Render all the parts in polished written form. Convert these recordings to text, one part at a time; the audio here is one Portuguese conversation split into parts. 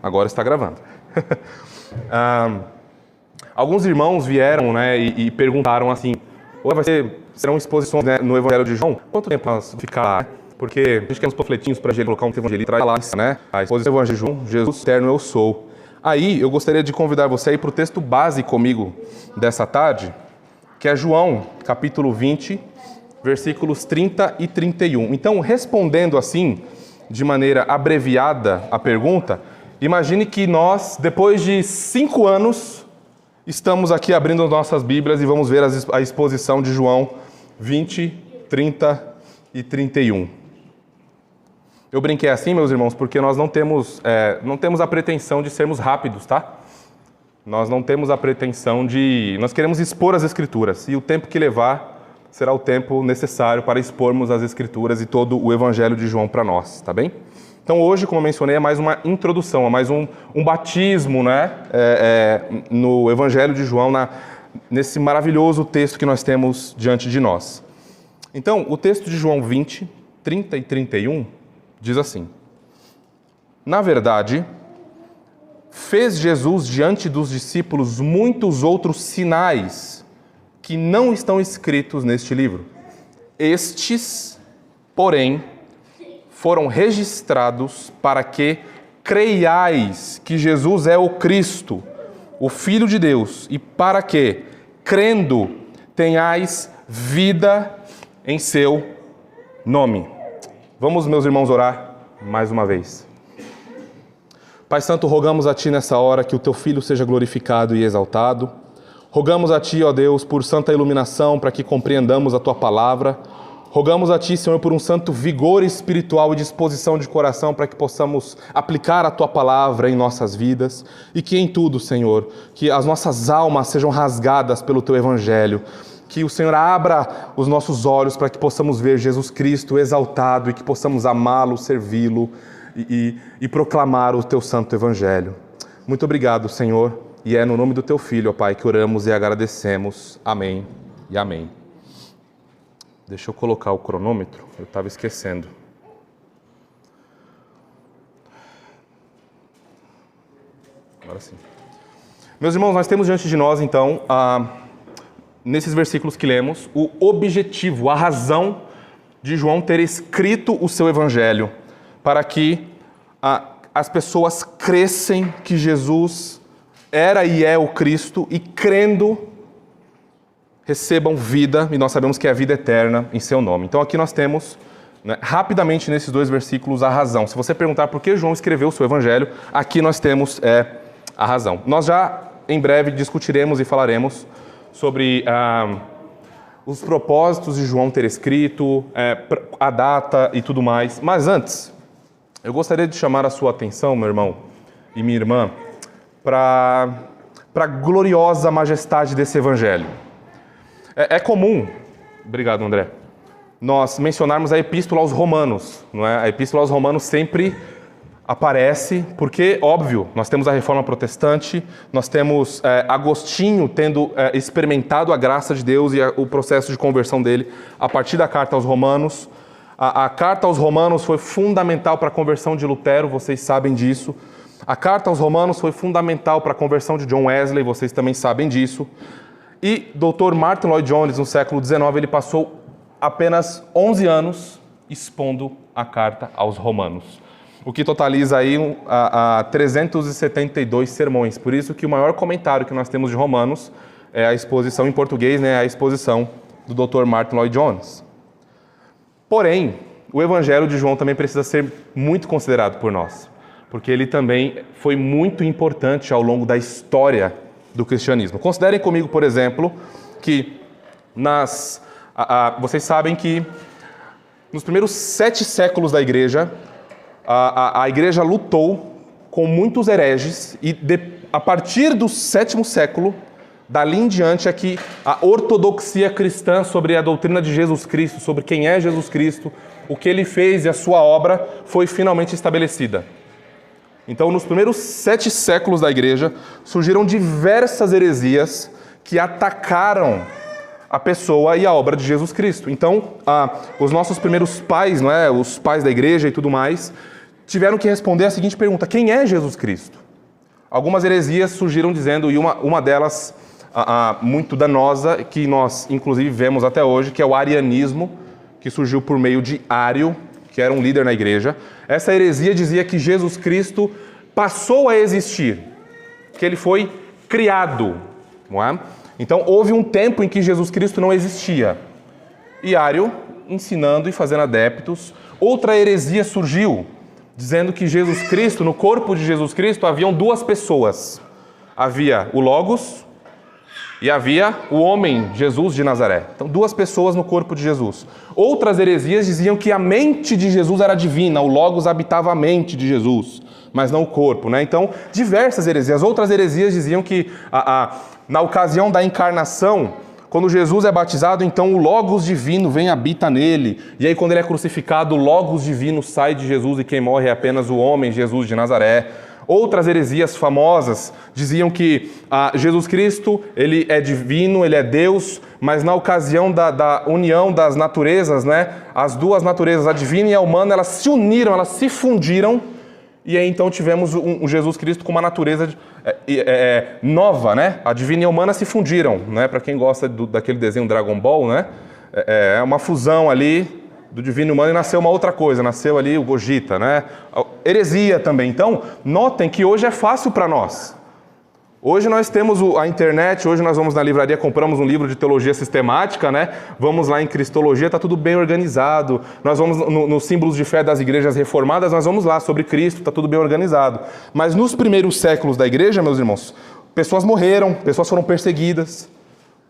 Agora está gravando. Alguns irmãos vieram, né, e perguntaram assim: serão exposições, né, no Evangelho de João? Quanto tempo nós ficar lá? Porque a gente quer uns panfletinhos para colocar um evangelho lá, né? A exposição do Evangelho de João, Jesus eterno eu sou. Aí eu gostaria de convidar você a ir para o texto base comigo dessa tarde, que é João, capítulo 20, versículos 30 e 31. Então, respondendo assim, de maneira abreviada a pergunta, imagine que nós, depois de 5 anos, estamos aqui abrindo nossas Bíblias e vamos ver a exposição de João 20, 30 e 31. Eu brinquei assim, meus irmãos, porque nós não temos a pretensão de sermos rápidos, tá? Nós não temos a pretensão de... Nós queremos expor as Escrituras, e o tempo que levar será o tempo necessário para expormos as Escrituras e todo o Evangelho de João para nós, tá bem? Então hoje, como eu mencionei, é mais uma introdução, é mais um batismo, né? No Evangelho de João, nesse maravilhoso texto que nós temos diante de nós. Então, o texto de João 20, 30 e 31 diz assim: Na verdade, fez Jesus diante dos discípulos muitos outros sinais que não estão escritos neste livro. Estes, porém, foram registrados para que creiais que Jesus é o Cristo, o Filho de Deus, e para que, crendo, tenhais vida em seu nome. Vamos, meus irmãos, orar mais uma vez. Pai Santo, rogamos a Ti nessa hora que o Teu Filho seja glorificado e exaltado. Rogamos a Ti, ó Deus, por santa iluminação para que compreendamos a Tua palavra. Rogamos a Ti, Senhor, por um santo vigor espiritual e disposição de coração para que possamos aplicar a Tua palavra em nossas vidas e que em tudo, Senhor, que as nossas almas sejam rasgadas pelo Teu Evangelho. Que o Senhor abra os nossos olhos para que possamos ver Jesus Cristo exaltado e que possamos amá-lo, servi-lo e proclamar o Teu santo Evangelho. Muito obrigado, Senhor, e é no nome do Teu Filho, ó Pai, que oramos e agradecemos. Amém e amém. Deixa eu colocar o cronômetro, eu estava esquecendo. Agora sim. Meus irmãos, nós temos diante de nós, então, nesses versículos que lemos, o objetivo, a razão de João ter escrito o seu evangelho, para que as pessoas crescem que Jesus era e é o Cristo e, crendo, recebam vida, e nós sabemos que é a vida eterna em seu nome. Então aqui nós temos, né, rapidamente nesses 2 versículos, a razão. Se você perguntar por que João escreveu o seu evangelho, aqui nós temos a razão. Nós já, em breve, discutiremos e falaremos sobre os propósitos de João ter escrito, a data e tudo mais. Mas antes, eu gostaria de chamar a sua atenção, meu irmão e minha irmã, para a gloriosa majestade desse evangelho. É comum, obrigado André, nós mencionarmos a Epístola aos Romanos, não é? A Epístola aos Romanos sempre aparece, porque, óbvio, nós temos a Reforma Protestante, nós temos Agostinho tendo experimentado a graça de Deus e o processo de conversão dele a partir da Carta aos Romanos. A Carta aos Romanos foi fundamental para a conversão de Lutero, vocês sabem disso. A Carta aos Romanos foi fundamental para a conversão de John Wesley, vocês também sabem disso. E Dr. Martin Lloyd Jones, no século XIX, ele passou apenas 11 anos expondo a Carta aos Romanos, o que totaliza aí 372 sermões. Por isso que o maior comentário que nós temos de Romanos é a exposição em português, né, a exposição do Dr. Martin Lloyd Jones. Porém, o Evangelho de João também precisa ser muito considerado por nós, porque ele também foi muito importante ao longo da história do cristianismo. Considerem comigo, por exemplo, que vocês sabem que nos primeiros 7 séculos da igreja, a igreja lutou com muitos hereges e a partir do 7º século, dali em diante é que a ortodoxia cristã sobre a doutrina de Jesus Cristo, sobre quem é Jesus Cristo, o que ele fez e a sua obra foi finalmente estabelecida. Então, nos primeiros 7 séculos da igreja, surgiram diversas heresias que atacaram a pessoa e a obra de Jesus Cristo. Então, os nossos primeiros pais, não é? Os pais da igreja e tudo mais, tiveram que responder a seguinte pergunta: quem é Jesus Cristo? Algumas heresias surgiram dizendo, e uma delas muito danosa, que nós inclusive vemos até hoje, que é o arianismo, que surgiu por meio de Ário, que era um líder na igreja. Essa heresia dizia que Jesus Cristo passou a existir, que ele foi criado, não é? Então houve um tempo em que Jesus Cristo não existia. E Ário, ensinando e fazendo adeptos, outra heresia surgiu, dizendo que Jesus Cristo, no corpo de Jesus Cristo, haviam duas pessoas. Havia o Logos e havia o homem, Jesus de Nazaré. Então, duas pessoas no corpo de Jesus. Outras heresias diziam que a mente de Jesus era divina, o Logos habitava a mente de Jesus, mas não o corpo, né? Então, diversas heresias. Outras heresias diziam que na ocasião da encarnação, quando Jesus é batizado, então o Logos divino vem e habita nele. E aí, quando ele é crucificado, o Logos divino sai de Jesus e quem morre é apenas o homem, Jesus de Nazaré. Outras heresias famosas diziam que Jesus Cristo, ele é divino, ele é Deus, mas na ocasião da união das naturezas, né, as duas naturezas, a divina e a humana, elas se uniram, elas se fundiram, e aí então tivemos um Jesus Cristo com uma natureza nova, né? A divina e a humana se fundiram, né? Para quem gosta daquele desenho Dragon Ball, né? É uma fusão ali do divino e humano e nasceu uma outra coisa, nasceu ali o Gogeta, né? Heresia também. Então, notem que hoje é fácil para nós. Hoje nós temos a internet, hoje nós vamos na livraria, compramos um livro de teologia sistemática, né? Vamos lá em Cristologia, está tudo bem organizado. Nós vamos nos símbolos de fé das igrejas reformadas, nós vamos lá sobre Cristo, está tudo bem organizado. Mas nos primeiros séculos da igreja, meus irmãos, pessoas morreram, pessoas foram perseguidas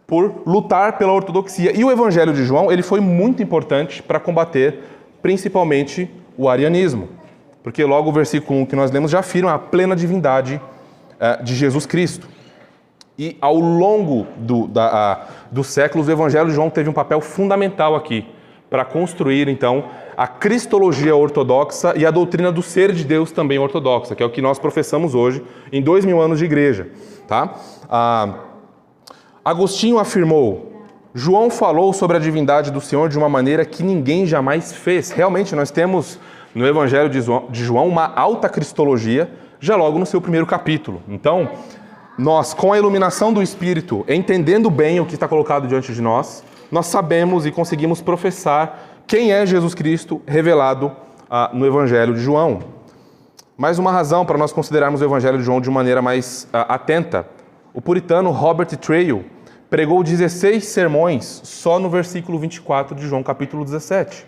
por lutar pela ortodoxia. E o Evangelho de João, ele foi muito importante para combater principalmente o arianismo. Porque logo o versículo 1 que nós lemos já afirma a plena divindade de Jesus Cristo. E ao longo dos séculos, o Evangelho de João teve um papel fundamental aqui para construir, então, a cristologia ortodoxa e a doutrina do ser de Deus também ortodoxa, que é o que nós professamos hoje em 2000 anos de igreja. Tá? Agostinho afirmou: João falou sobre a divindade do Senhor de uma maneira que ninguém jamais fez. Realmente, nós temos no Evangelho de João uma alta cristologia, já logo no seu primeiro capítulo. Então, nós, com a iluminação do Espírito, entendendo bem o que está colocado diante de nós, nós sabemos e conseguimos professar quem é Jesus Cristo revelado no Evangelho de João. Mais uma razão para nós considerarmos o Evangelho de João de uma maneira mais atenta. O puritano Robert Traill pregou 16 sermões só no versículo 24 de João, capítulo 17.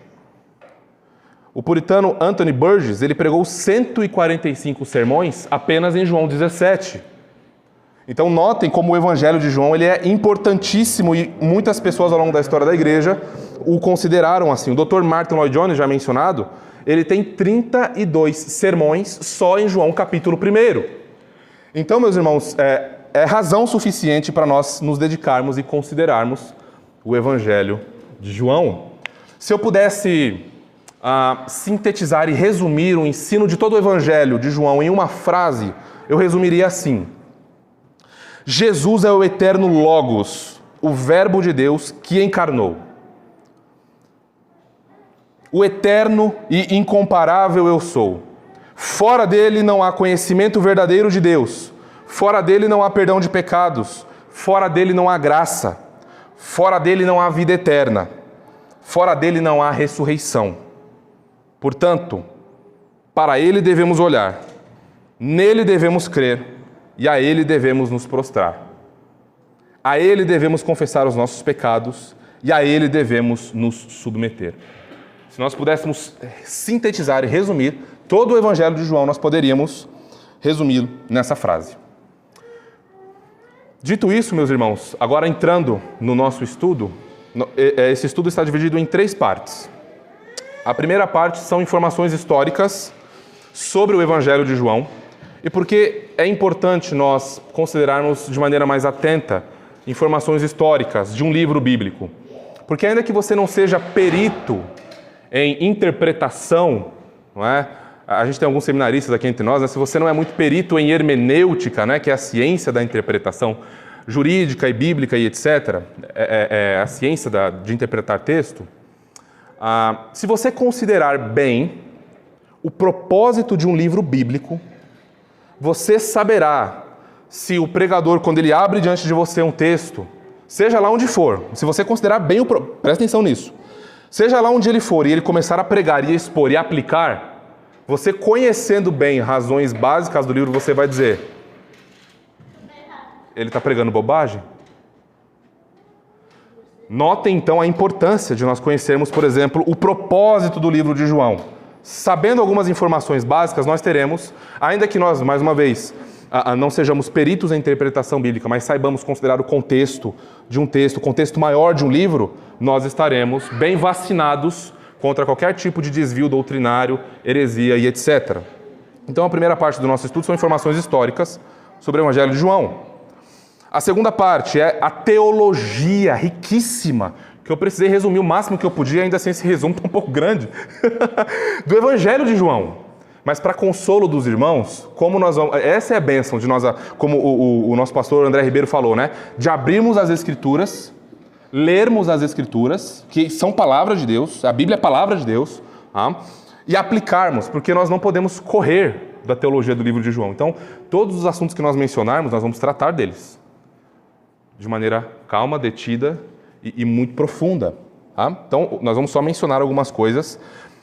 O puritano Anthony Burgess, ele pregou 145 sermões apenas em João 17. Então notem como o Evangelho de João ele é importantíssimo e muitas pessoas ao longo da história da igreja o consideraram assim. O Dr. Martin Lloyd-Jones, já mencionado, ele tem 32 sermões só em João capítulo 1. Então, meus irmãos, é razão suficiente para nós nos dedicarmos e considerarmos o Evangelho de João. Se eu pudesse sintetizar e resumir o ensino de todo o Evangelho de João em uma frase, eu resumiria assim: Jesus é o eterno Logos, o Verbo de Deus que encarnou. O eterno e incomparável eu sou. Fora dele não há conhecimento verdadeiro de Deus. Fora dele não há perdão de pecados. Fora dele não há graça. Fora dele não há vida eterna. Fora dele não há ressurreição. Portanto, para ele devemos olhar, nele devemos crer e a ele devemos nos prostrar. A ele devemos confessar os nossos pecados e a ele devemos nos submeter. Se nós pudéssemos sintetizar e resumir todo o Evangelho de João, nós poderíamos resumi-lo nessa frase. Dito isso, meus irmãos, agora entrando no nosso estudo, esse estudo está dividido em 3 partes. A primeira parte são informações históricas sobre o Evangelho de João e porque é importante nós considerarmos de maneira mais atenta informações históricas de um livro bíblico. Porque ainda que você não seja perito em interpretação, não é? A gente tem alguns seminaristas aqui entre nós, né? Se você não é muito perito em hermenêutica, né? Que é a ciência da interpretação jurídica e bíblica e etc., a ciência de interpretar texto, se você considerar bem o propósito de um livro bíblico, você saberá se o pregador, quando ele abre diante de você um texto, seja lá onde for, se você considerar bem presta atenção nisso, seja lá onde ele for e ele começar a pregar e expor e aplicar, você conhecendo bem razões básicas do livro, você vai dizer: ele está pregando bobagem? Notem então a importância de nós conhecermos, por exemplo, o propósito do livro de João. Sabendo algumas informações básicas, nós teremos, ainda que nós, mais uma vez, não sejamos peritos em interpretação bíblica, mas saibamos considerar o contexto de um texto, o contexto maior de um livro, nós estaremos bem vacinados contra qualquer tipo de desvio doutrinário, heresia e etc. Então a primeira parte do nosso estudo são informações históricas sobre o Evangelho de João. A segunda parte é a teologia riquíssima, que eu precisei resumir o máximo que eu podia, ainda assim esse resumo está um pouco grande, do Evangelho de João. Mas para consolo dos irmãos, como nós vamos... Essa é a bênção de nós, como o nosso pastor André Ribeiro falou, né? De abrirmos as Escrituras, lermos as Escrituras, que são palavras de Deus, a Bíblia é a palavra de Deus, e aplicarmos, porque nós não podemos correr da teologia do livro de João. Então, todos os assuntos que nós mencionarmos, nós vamos tratar deles de maneira calma, detida e muito profunda. Então, nós vamos só mencionar algumas coisas,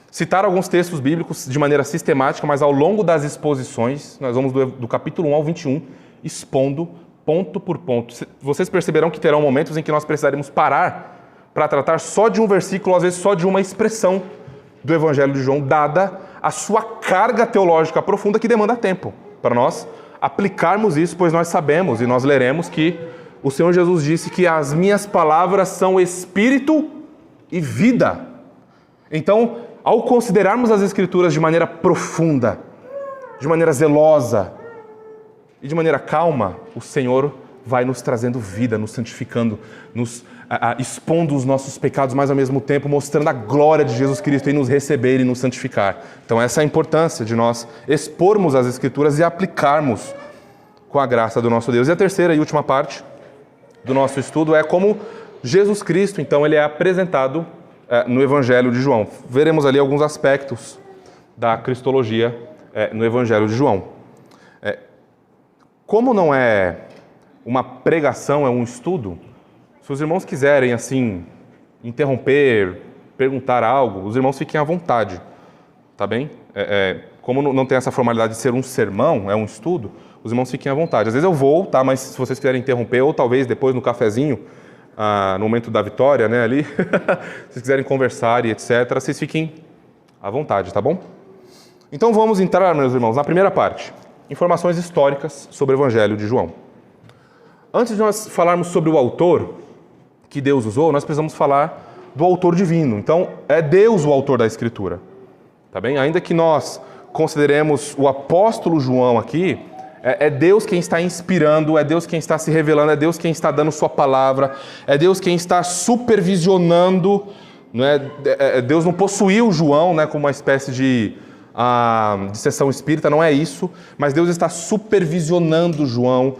citar alguns textos bíblicos de maneira sistemática, mas ao longo das exposições, nós vamos do capítulo 1 ao 21, expondo ponto por ponto. Vocês perceberão que terão momentos em que nós precisaremos parar para tratar só de um versículo, às vezes só de uma expressão do Evangelho de João, dada a sua carga teológica profunda que demanda tempo para nós aplicarmos isso, pois nós sabemos e nós leremos que o Senhor Jesus disse que as minhas palavras são espírito e vida. Então, ao considerarmos as Escrituras de maneira profunda, de maneira zelosa e de maneira calma, o Senhor vai nos trazendo vida, nos santificando, nos expondo os nossos pecados, mas ao mesmo tempo mostrando a glória de Jesus Cristo em nos receber e nos santificar. Então essa é a importância de nós expormos as Escrituras e aplicarmos com a graça do nosso Deus. E a terceira e última parte do nosso estudo é como Jesus Cristo, então, ele é apresentado no Evangelho de João. Veremos ali alguns aspectos da cristologia no Evangelho de João. Como não é uma pregação, é um estudo, se os irmãos quiserem, assim, interromper, perguntar algo, os irmãos fiquem à vontade, tá bem? Como não tem essa formalidade de ser um sermão, é um estudo, os irmãos fiquem à vontade. Às vezes eu vou, tá? Mas se vocês quiserem interromper, ou talvez depois no cafezinho, no momento da vitória, né, ali, se vocês quiserem conversar e etc., vocês fiquem à vontade, tá bom? Então vamos entrar, meus irmãos, na primeira parte. Informações históricas sobre o Evangelho de João. Antes de nós falarmos sobre o autor que Deus usou, nós precisamos falar do autor divino. Então, é Deus o autor da Escritura, tá bem? Ainda que nós consideremos o apóstolo João aqui, é Deus quem está inspirando, é Deus quem está se revelando, é Deus quem está dando sua palavra, é Deus quem está supervisionando, não é? Deus não possuiu João, né, como uma espécie de sessão espírita, não é isso, mas Deus está supervisionando João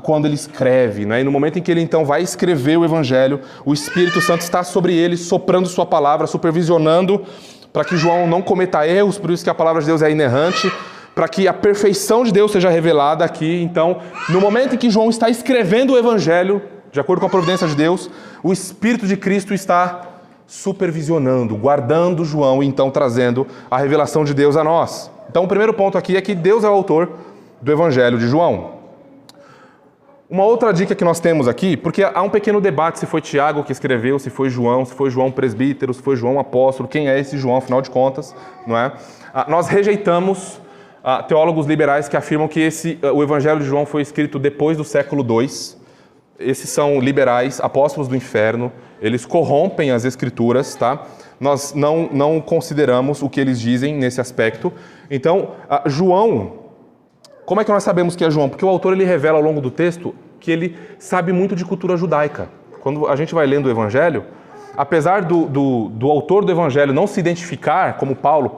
quando ele escreve, né? E no momento em que ele então vai escrever o Evangelho, o Espírito Santo está sobre ele, soprando sua palavra, supervisionando para que João não cometa erros, por isso que a palavra de Deus é inerrante, para que a perfeição de Deus seja revelada aqui. Então, no momento em que João está escrevendo o Evangelho, de acordo com a providência de Deus, o Espírito de Cristo está supervisionando, guardando João e então trazendo a revelação de Deus a nós. Então, o primeiro ponto aqui é que Deus é o autor do Evangelho de João. Uma outra dica que nós temos aqui, porque há um pequeno debate se foi Tiago que escreveu, se foi João presbítero, se foi João apóstolo, quem é esse João, afinal de contas, não é? Nós rejeitamos teólogos liberais que afirmam que o Evangelho de João foi escrito depois do século II. Esses são liberais, apóstolos do inferno, eles corrompem as Escrituras, tá? Nós não consideramos o que eles dizem nesse aspecto. Então, João, como é que nós sabemos que é João? Porque o autor ele revela ao longo do texto que ele sabe muito de cultura judaica. Quando a gente vai lendo o Evangelho, apesar do autor do Evangelho não se identificar como Paulo,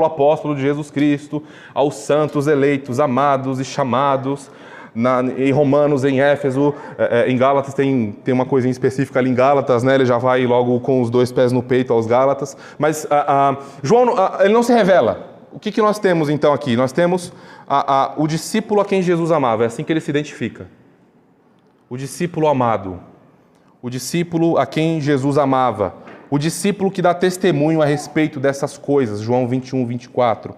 apóstolo de Jesus Cristo, aos santos eleitos, amados e chamados, em Romanos, em Éfeso, em Gálatas tem uma coisinha específica ali em Gálatas, né? Ele já vai logo com os 2 pés no peito aos Gálatas. Mas João, ele não se revela. O que nós temos então aqui? Nós temos o discípulo a quem Jesus amava, é assim que ele se identifica. O discípulo amado. O discípulo a quem Jesus amava. O discípulo que dá testemunho a respeito dessas coisas, João 21, 24.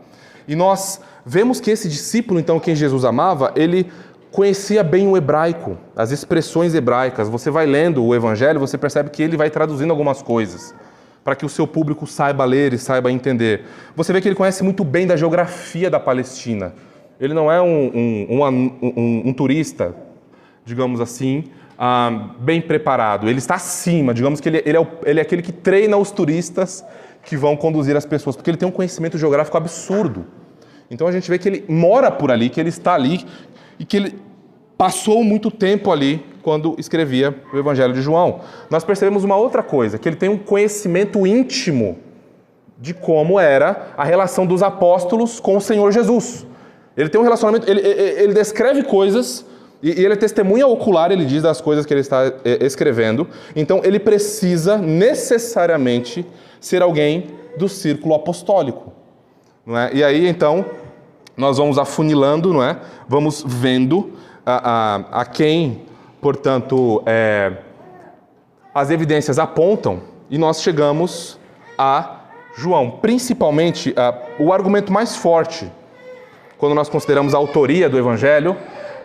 E nós vemos que esse discípulo, então, a quem Jesus amava, ele conhecia bem o hebraico, as expressões hebraicas. Você vai lendo o Evangelho, você percebe que ele vai traduzindo algumas coisas, para que o seu público saiba ler e saiba entender. Você vê que ele conhece muito bem da geografia da Palestina. Ele não é um turista, digamos assim, bem preparado. Ele está acima, digamos que ele é aquele que treina os turistas que vão conduzir as pessoas, porque ele tem um conhecimento geográfico absurdo. Então a gente vê que ele mora por ali, que ele está ali e que ele passou muito tempo ali quando escrevia o Evangelho de João. Nós percebemos uma outra coisa, que ele tem um conhecimento íntimo de como era a relação dos apóstolos com o Senhor Jesus. Ele tem um relacionamento, ele descreve coisas e ele é testemunha ocular, ele diz, das coisas que ele está escrevendo. Então ele precisa necessariamente ser alguém do círculo apostólico. Não é? E aí então nós vamos afunilando, não é? Vamos vendo a quem, portanto, as evidências apontam, e nós chegamos a João. Principalmente, o argumento mais forte, quando nós consideramos a autoria do Evangelho,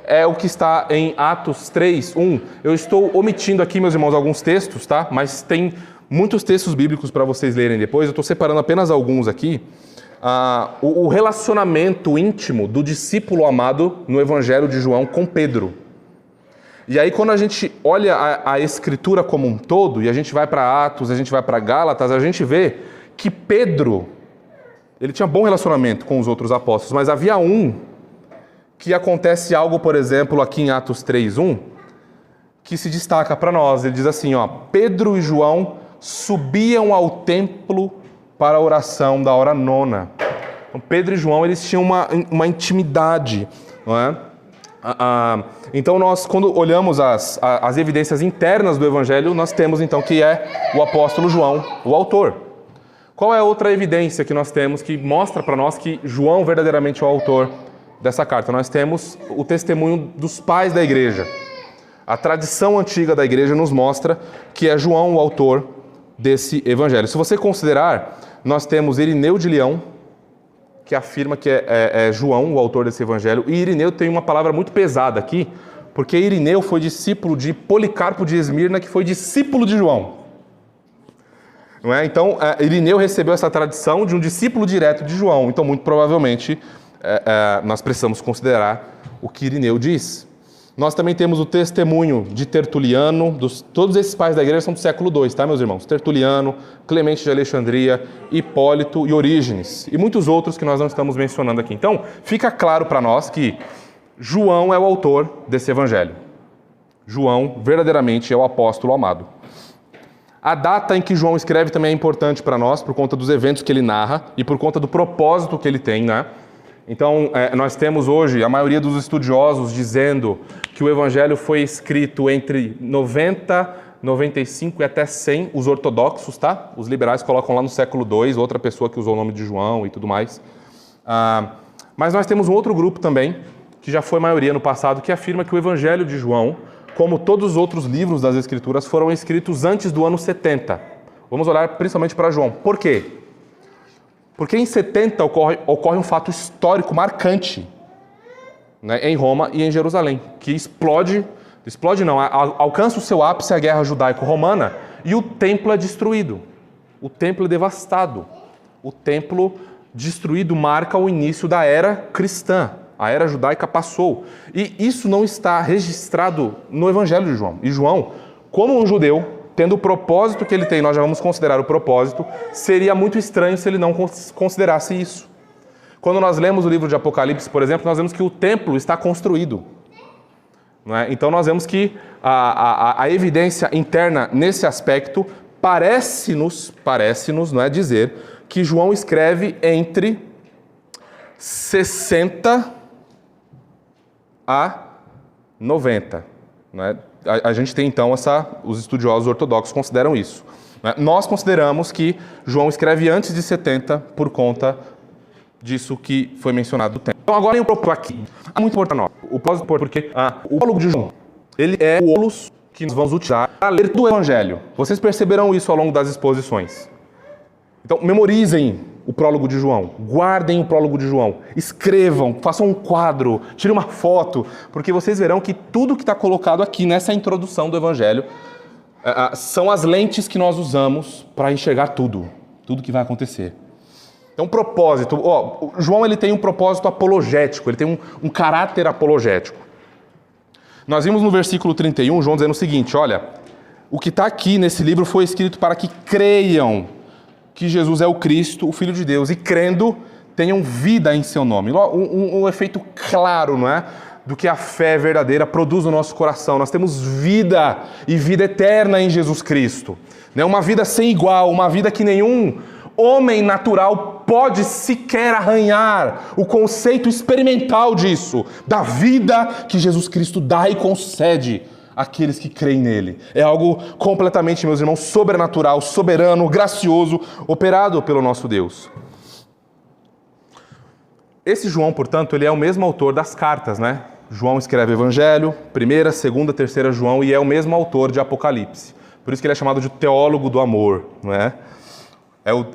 é o que está em Atos 3, 1. Eu estou omitindo aqui, meus irmãos, alguns textos, tá? Mas tem muitos textos bíblicos para vocês lerem depois. Eu estou separando apenas alguns aqui. O relacionamento íntimo do discípulo amado no Evangelho de João com Pedro. E aí quando a gente olha a Escritura como um todo, e a gente vai para Atos, a gente vai para Gálatas, a gente vê que Pedro, ele tinha bom relacionamento com os outros apóstolos, mas havia um que acontece algo, por exemplo, aqui em Atos 3:1, que se destaca para nós. Ele diz assim, Pedro e João subiam ao templo para a oração da hora nona. Então, Pedro e João, eles tinham uma intimidade, não é? Então nós, quando olhamos as evidências internas do Evangelho, nós temos então que é o apóstolo João, o autor. Qual é a outra evidência que nós temos que mostra para nós que João verdadeiramente é o autor dessa carta? Nós temos o testemunho dos pais da igreja. A tradição antiga da igreja nos mostra que é João o autor desse evangelho. Se você considerar, nós temos Irineu de Leão, que afirma que é João o autor desse evangelho, e Irineu tem uma palavra muito pesada aqui, porque Irineu foi discípulo de Policarpo de Esmirna, que foi discípulo de João. Não é? Então, Irineu recebeu essa tradição de um discípulo direto de João. Então, muito provavelmente, nós precisamos considerar o que Irineu diz. Nós também temos o testemunho de Tertuliano, todos esses pais da igreja são do século II, tá, meus irmãos? Tertuliano, Clemente de Alexandria, Hipólito e Orígenes, e muitos outros que nós não estamos mencionando aqui. Então, fica claro para nós que João é o autor desse evangelho. João, verdadeiramente, é o apóstolo amado. A data em que João escreve também é importante para nós, por conta dos eventos que ele narra e por conta do propósito que ele tem, né? Então, nós temos hoje a maioria dos estudiosos dizendo que o Evangelho foi escrito entre 90, 95 e até 100, os ortodoxos, tá? Os liberais colocam lá no século II, outra pessoa que usou o nome de João e tudo mais. Mas nós temos um outro grupo também, que já foi maioria no passado, que afirma que o Evangelho de João, como todos os outros livros das Escrituras, foram escritos antes do ano 70. Vamos olhar principalmente para João. Por quê? Porque em 70 ocorre um fato histórico marcante, né, em Roma e em Jerusalém, que alcança o seu ápice a guerra judaico-romana e o templo é destruído. O templo é devastado. O templo destruído marca o início da era cristã. A era judaica passou. E isso não está registrado no Evangelho de João. E João, como um judeu, tendo o propósito que ele tem, nós já vamos considerar o propósito, seria muito estranho se ele não considerasse isso. Quando nós lemos o livro de Apocalipse, por exemplo, nós vemos que o templo está construído. Não é? Então nós vemos que a evidência interna nesse aspecto parece-nos, não é, dizer que João escreve entre 60 a 90. Né? A gente tem então os estudiosos ortodoxos consideram isso. Né? Nós consideramos que João escreve antes de 70 por conta disso que foi mencionado no tempo. Então agora tem o propósito aqui. É muito importante o propósito porque o prólogo de João, ele é o olos que nós vamos utilizar para ler do Evangelho. Vocês perceberão isso ao longo das exposições. Então memorizem o prólogo de João, guardem o prólogo de João, escrevam, façam um quadro, tirem uma foto, porque vocês verão que tudo que está colocado aqui nessa introdução do Evangelho são as lentes que nós usamos para enxergar tudo que vai acontecer. Então, propósito. João ele tem um propósito apologético, ele tem um caráter apologético. Nós vimos no versículo 31, João dizendo o seguinte, olha, o que está aqui nesse livro foi escrito para que creiam que Jesus é o Cristo, o Filho de Deus, e crendo, tenham vida em seu nome. Um efeito claro, não é? Do que a fé verdadeira produz no nosso coração. Nós temos vida e vida eterna em Jesus Cristo. Uma vida sem igual, uma vida que nenhum homem natural pode sequer arranhar o conceito experimental disso, da vida que Jesus Cristo dá e concede àqueles que creem nele. É algo completamente, meus irmãos, sobrenatural, soberano, gracioso, operado pelo nosso Deus. Esse João, portanto, ele é o mesmo autor das cartas, né? João escreve Evangelho, 1ª, 2ª, 3ª João, e é o mesmo autor de Apocalipse. Por isso que ele é chamado de teólogo do amor, não é?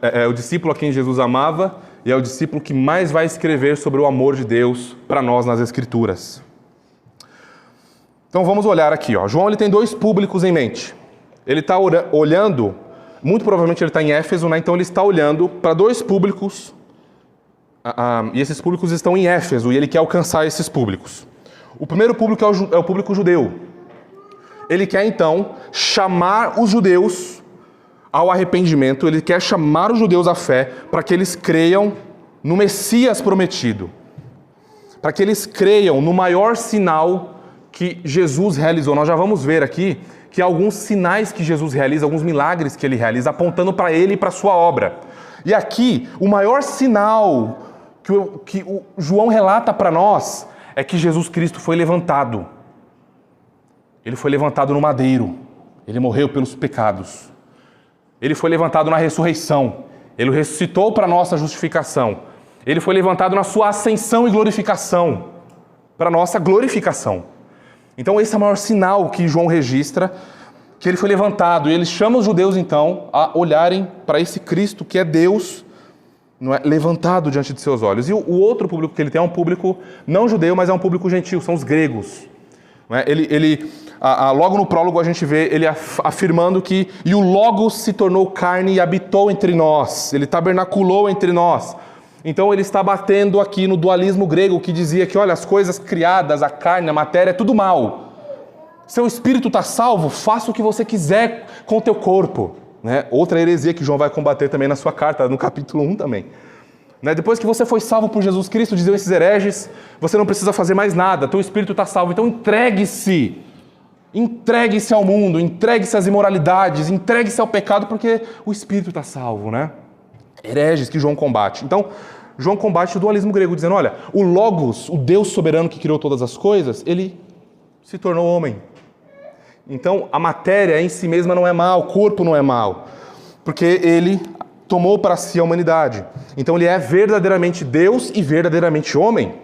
É o discípulo a quem Jesus amava e é o discípulo que mais vai escrever sobre o amor de Deus para nós nas Escrituras. Então vamos olhar aqui. João ele tem 2 públicos em mente. Ele está olhando, muito provavelmente ele está em Éfeso, né? Então ele está olhando para 2 públicos, e esses públicos estão em Éfeso, e ele quer alcançar esses públicos. O primeiro público é o público judeu. Ele quer então chamar os judeus ao arrependimento, ele quer chamar os judeus à fé para que eles creiam no Messias prometido. Para que eles creiam no maior sinal que Jesus realizou. Nós já vamos ver aqui que há alguns sinais que Jesus realiza, alguns milagres que ele realiza, apontando para ele e para a sua obra. E aqui, o maior sinal que o João relata para nós é que Jesus Cristo foi levantado. Ele foi levantado no madeiro. Ele morreu pelos pecados. Ele foi levantado na ressurreição. Ele ressuscitou para a nossa justificação. Ele foi levantado na sua ascensão e glorificação, para a nossa glorificação. Então esse é o maior sinal que João registra, que ele foi levantado. E ele chama os judeus então a olharem para esse Cristo que é Deus, não é, levantado diante de seus olhos. E o outro público que ele tem é um público não judeu, mas é um público gentil, são os gregos. Não é? Logo no prólogo a gente vê ele afirmando que e o Logos se tornou carne e habitou entre nós, ele tabernaculou entre nós. Então ele está batendo aqui no dualismo grego que dizia que, olha, as coisas criadas, a carne, a matéria, é tudo mal. Seu espírito está salvo, faça o que você quiser com o teu corpo. Né? Outra heresia que João vai combater também na sua carta, no capítulo 1 também. Né? Depois que você foi salvo por Jesus Cristo, diziam esses hereges, você não precisa fazer mais nada, teu espírito está salvo. Então entregue-se ao mundo, entregue-se às imoralidades, entregue-se ao pecado, porque o espírito está salvo, né? Hereges que João combate. Então, João combate o dualismo grego, dizendo, olha, o Logos, o Deus soberano que criou todas as coisas, ele se tornou homem. Então, a matéria em si mesma não é mal, o corpo não é mal, porque ele tomou para si a humanidade. Então, ele é verdadeiramente Deus e verdadeiramente homem.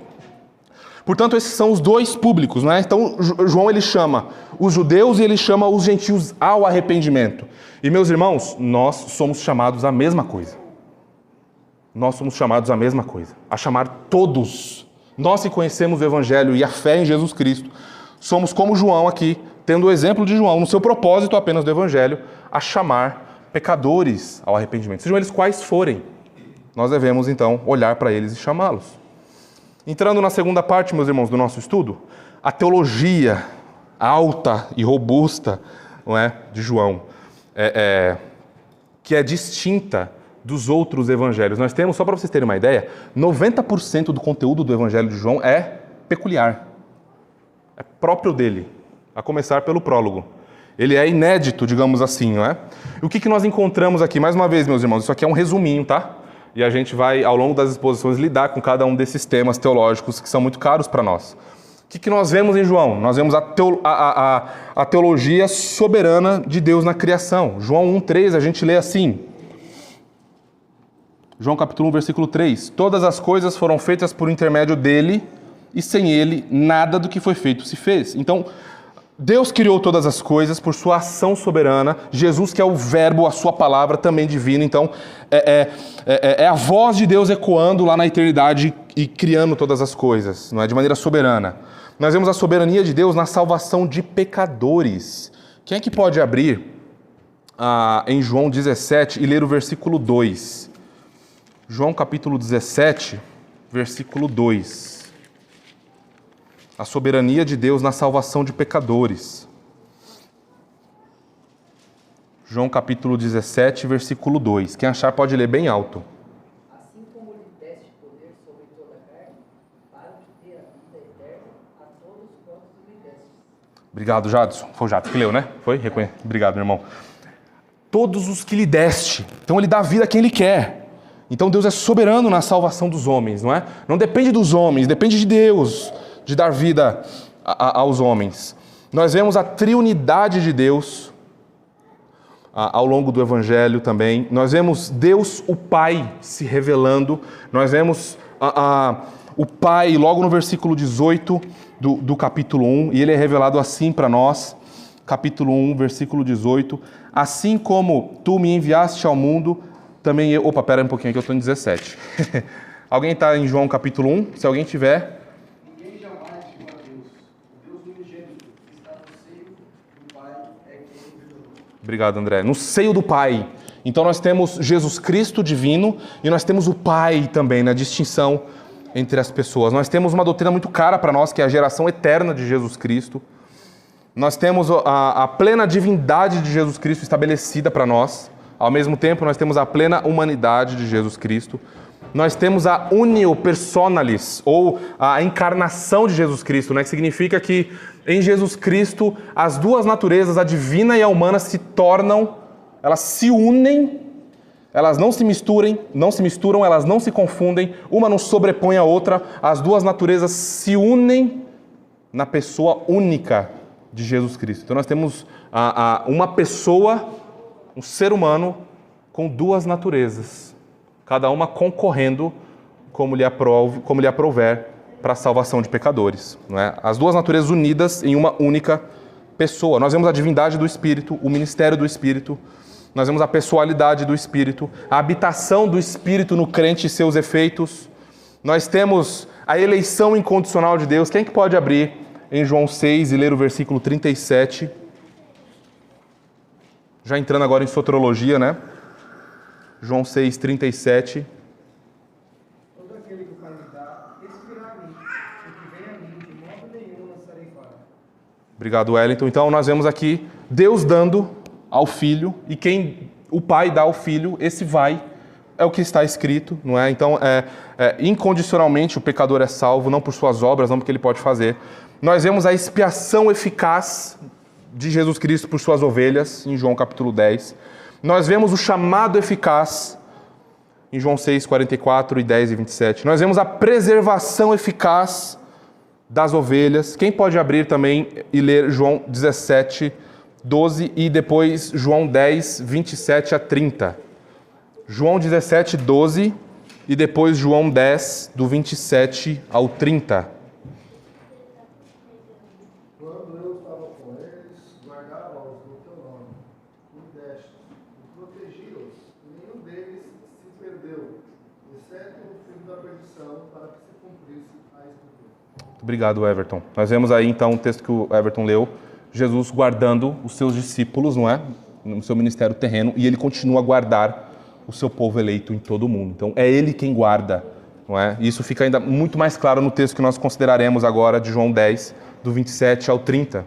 Portanto, esses são os 2 públicos, não é? Então, João ele chama os judeus e ele chama os gentios ao arrependimento. E, meus irmãos, nós somos chamados à mesma coisa. Nós somos chamados à mesma coisa, a chamar todos. Nós que conhecemos o Evangelho e a fé em Jesus Cristo, somos como João aqui, tendo o exemplo de João, no seu propósito apenas do Evangelho, a chamar pecadores ao arrependimento. Sejam eles quais forem, nós devemos então olhar para eles e chamá-los. Entrando na segunda parte, meus irmãos, do nosso estudo, a teologia alta e robusta, não é, de João, que é distinta dos outros evangelhos. Nós temos, só para vocês terem uma ideia, 90% do conteúdo do evangelho de João é peculiar. É próprio dele, a começar pelo prólogo. Ele é inédito, digamos assim, não é? E o que nós encontramos aqui? Mais uma vez, meus irmãos, isso aqui é um resuminho, tá? E a gente vai, ao longo das exposições, lidar com cada um desses temas teológicos que são muito caros para nós. O que nós vemos em João? Nós vemos a teologia soberana de Deus na criação. João 1,3, a gente lê assim. João capítulo 1, versículo 3. Todas as coisas foram feitas por intermédio dele, e sem ele, nada do que foi feito se fez. Então, Deus criou todas as coisas por sua ação soberana. Jesus, que é o verbo, a sua palavra, também divina. Então, é a voz de Deus ecoando lá na eternidade e criando todas as coisas, não é? De maneira soberana. Nós vemos a soberania de Deus na salvação de pecadores. Quem é que pode abrir em João 17 e ler o versículo 2? João capítulo 17, versículo 2. A soberania de Deus na salvação de pecadores. João capítulo 17, versículo 2. Quem achar pode ler bem alto. Assim como lhe deste poder sobre toda a carne, para que dê a vida eterna a todos quantos lhe destes. Obrigado, Jadson. Foi o Jadson que leu, né? Foi? Obrigado, meu irmão. Todos os que lhe deste. Então ele dá vida a quem ele quer. Então Deus é soberano na salvação dos homens, não é? Não depende dos homens, depende de Deus de dar vida aos homens. Nós vemos a triunidade de Deus ao longo do Evangelho também. Nós vemos Deus, o Pai, se revelando. Nós vemos o Pai logo no versículo 18 do capítulo 1, e ele é revelado assim para nós. Capítulo 1, versículo 18. Assim como tu me enviaste ao mundo, também eu... Opa, pera um pouquinho que eu estou em 17. Alguém está em João capítulo 1? Se alguém tiver... Obrigado, André. No seio do Pai. Então nós temos Jesus Cristo divino e nós temos o Pai também, na distinção entre as pessoas. Nós temos uma doutrina muito cara para nós, que é a geração eterna de Jesus Cristo. Nós temos a plena divindade de Jesus Cristo estabelecida para nós. Ao mesmo tempo, nós temos a plena humanidade de Jesus Cristo. Nós temos a unio personalis, ou a encarnação de Jesus Cristo, né? Que significa que em Jesus Cristo as duas naturezas, a divina e a humana, se tornam, elas se unem, elas não se misturam, elas não se confundem, uma não sobrepõe a outra, as duas naturezas se unem na pessoa única de Jesus Cristo. Então nós temos uma pessoa, um ser humano com duas naturezas, cada uma concorrendo como lhe aprouver para a salvação de pecadores, não é? As duas naturezas unidas em uma única pessoa. Nós vemos a divindade do Espírito, o ministério do Espírito, nós vemos a pessoalidade do Espírito, a habitação do Espírito no crente e seus efeitos. Nós temos a eleição incondicional de Deus. Quem é que pode abrir em João 6 e ler o versículo 37? Já entrando agora em soteriologia, né? João 6, 37. Todo aquele que o Pai me dá, respirará a mim, e que vem a mim, de modo nenhum lançarei fora. Obrigado, Wellington. Então nós vemos aqui Deus dando ao Filho, e quem o Pai dá ao Filho, esse vai, é o que está escrito, não é? Então, incondicionalmente o pecador é salvo, não por suas obras, não porque ele pode fazer. Nós vemos a expiação eficaz de Jesus Cristo por suas ovelhas, em João capítulo 10. Nós vemos o chamado eficaz em João 6, 44 e 10 e 27. Nós vemos a preservação eficaz das ovelhas. Quem pode abrir também e ler João 17, 12 e depois João 10, 27 a 30. João 17, 12 e depois João 10, do 27 ao 30. Quando eu estava com eles, guardava-os no teu nome, me deste, e protegi-os, e nenhum deles se perdeu, exceto o filho da perdição, para que se cumprisse a escritura. Obrigado, Everton. Nós vemos aí então o texto que o Everton leu, Jesus guardando os seus discípulos, não é? No seu ministério terreno, e ele continua a guardar o seu povo eleito em todo o mundo. Então é ele quem guarda, não é? E isso fica ainda muito mais claro no texto que nós consideraremos agora de João 10, do 27 ao 30.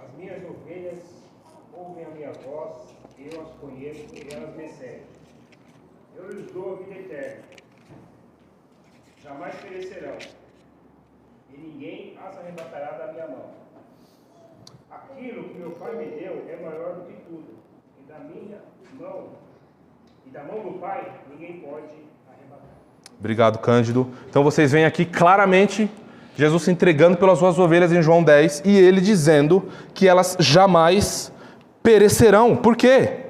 As minhas ovelhas ouvem a minha voz, eu as conheço e elas me seguem. Eu lhes dou a vida eterna. Jamais perecerão, e ninguém as arrebatará da minha mão. Aquilo que meu Pai me deu é maior do que tudo, e da minha mão, e da mão do Pai, ninguém pode arrebatar. Obrigado, Cândido. Então vocês veem aqui claramente Jesus se entregando pelas suas ovelhas em João 10 e ele dizendo que elas jamais perecerão. Por quê?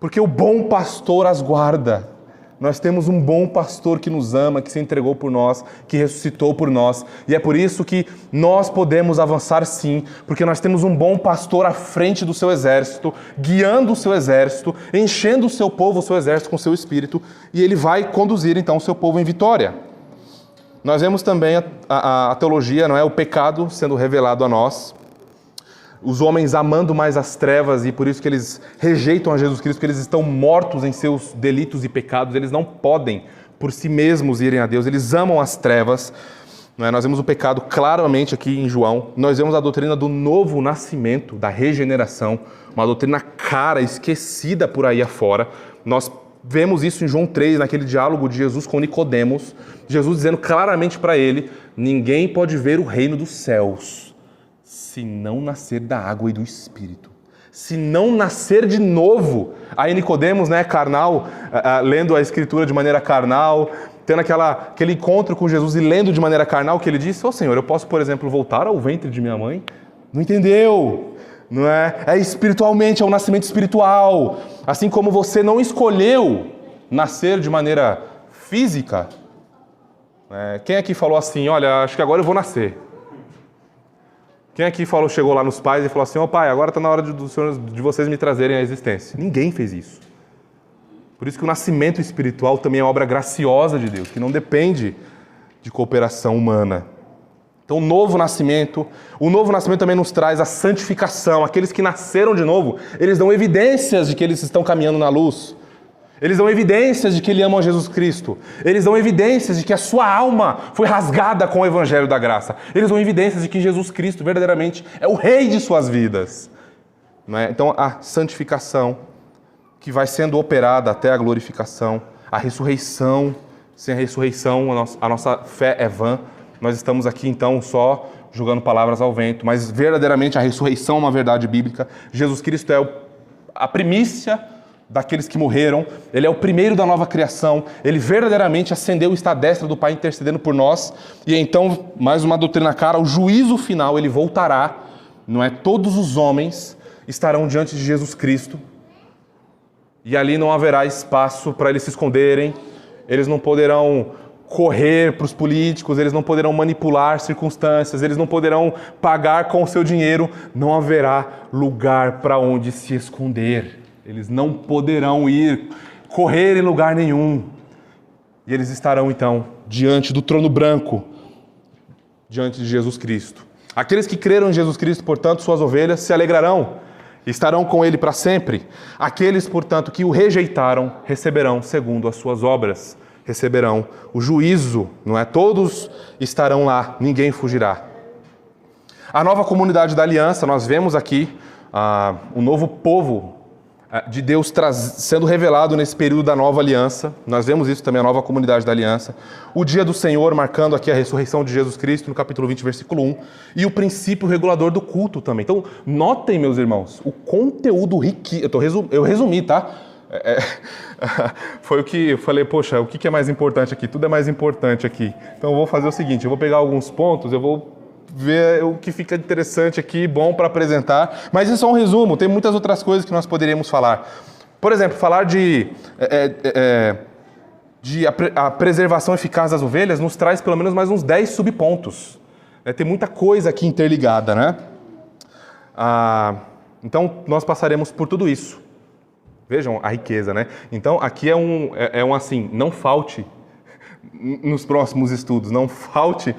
Porque o bom pastor as guarda. Nós temos um bom pastor que nos ama, que se entregou por nós, que ressuscitou por nós. E é por isso que nós podemos avançar sim, porque nós temos um bom pastor à frente do seu exército, guiando o seu exército, enchendo o seu povo, o seu exército com o seu espírito, e ele vai conduzir então o seu povo em vitória. Nós vemos também a teologia, não é? O pecado sendo revelado a nós, os homens amando mais as trevas e por isso que eles rejeitam a Jesus Cristo, porque eles estão mortos em seus delitos e pecados, eles não podem por si mesmos irem a Deus, eles amam as trevas. Não é? Nós vemos o pecado claramente aqui em João, nós vemos a doutrina do novo nascimento, da regeneração, uma doutrina cara, esquecida por aí afora. Nós vemos isso em João 3, naquele diálogo de Jesus com Nicodemos, Jesus dizendo claramente para ele: ninguém pode ver o reino dos céus se não nascer da água e do Espírito. Se não nascer de novo. Aí Nicodemos, né, carnal, lendo a Escritura de maneira carnal, tendo aquele encontro com Jesus e lendo de maneira carnal, que ele disse: Senhor, eu posso, por exemplo, voltar ao ventre de minha mãe? Não entendeu? Não é? É espiritualmente, é um nascimento espiritual. Assim como você não escolheu nascer de maneira física. Quem aqui falou assim: olha, acho que agora eu vou nascer? Quem aqui chegou lá nos pais e falou assim: pai, agora está na hora de vocês me trazerem à existência? Ninguém fez isso. Por isso que o nascimento espiritual também é obra graciosa de Deus, que não depende de cooperação humana. Então o novo nascimento também nos traz a santificação. Aqueles que nasceram de novo, eles dão evidências de que eles estão caminhando na luz. Eles dão evidências de que ele ama Jesus Cristo. Eles dão evidências de que a sua alma foi rasgada com o Evangelho da Graça. Eles dão evidências de que Jesus Cristo verdadeiramente é o Rei de suas vidas. Não é? Então a santificação que vai sendo operada até a glorificação, a ressurreição. Sem a ressurreição a nossa fé é vã. Nós estamos aqui então só jogando palavras ao vento, mas verdadeiramente a ressurreição é uma verdade bíblica. Jesus Cristo é a primícia daqueles que morreram, ele é o primeiro da nova criação, ele verdadeiramente ascendeu e está à destra do Pai intercedendo por nós, e então, mais uma doutrina cara, o juízo final, ele voltará, não é? Todos os homens estarão diante de Jesus Cristo, e ali não haverá espaço para eles se esconderem, eles não poderão correr para os políticos, eles não poderão manipular circunstâncias, eles não poderão pagar com o seu dinheiro, não haverá lugar para onde se esconder. Eles não poderão correr em lugar nenhum. E eles estarão, então, diante do trono branco, diante de Jesus Cristo. Aqueles que creram em Jesus Cristo, portanto, suas ovelhas, se alegrarão, estarão com ele para sempre. Aqueles, portanto, que o rejeitaram, receberão segundo as suas obras. Receberão o juízo, não é? Todos estarão lá, ninguém fugirá. A nova comunidade da aliança, nós vemos aqui o novo povo de Deus sendo revelado nesse período da nova aliança. Nós vemos isso também, a nova comunidade da aliança. O dia do Senhor, marcando aqui a ressurreição de Jesus Cristo, no capítulo 20, versículo 1. E o princípio regulador do culto também. Então, notem, meus irmãos, o conteúdo riquíssimo. Eu resumi, tá? Foi o que eu falei, poxa, o que é mais importante aqui? Tudo é mais importante aqui. Então eu vou fazer o seguinte, eu vou pegar alguns pontos, eu vou ver o que fica interessante aqui, bom para apresentar, mas isso é um resumo, tem muitas outras coisas que nós poderíamos falar. Por exemplo, falar de a preservação eficaz das ovelhas nos traz pelo menos mais uns 10 subpontos. Tem muita coisa aqui interligada, né? Então nós passaremos por tudo isso. Vejam a riqueza, né? Então aqui é um assim, não falte nos próximos estudos, não falte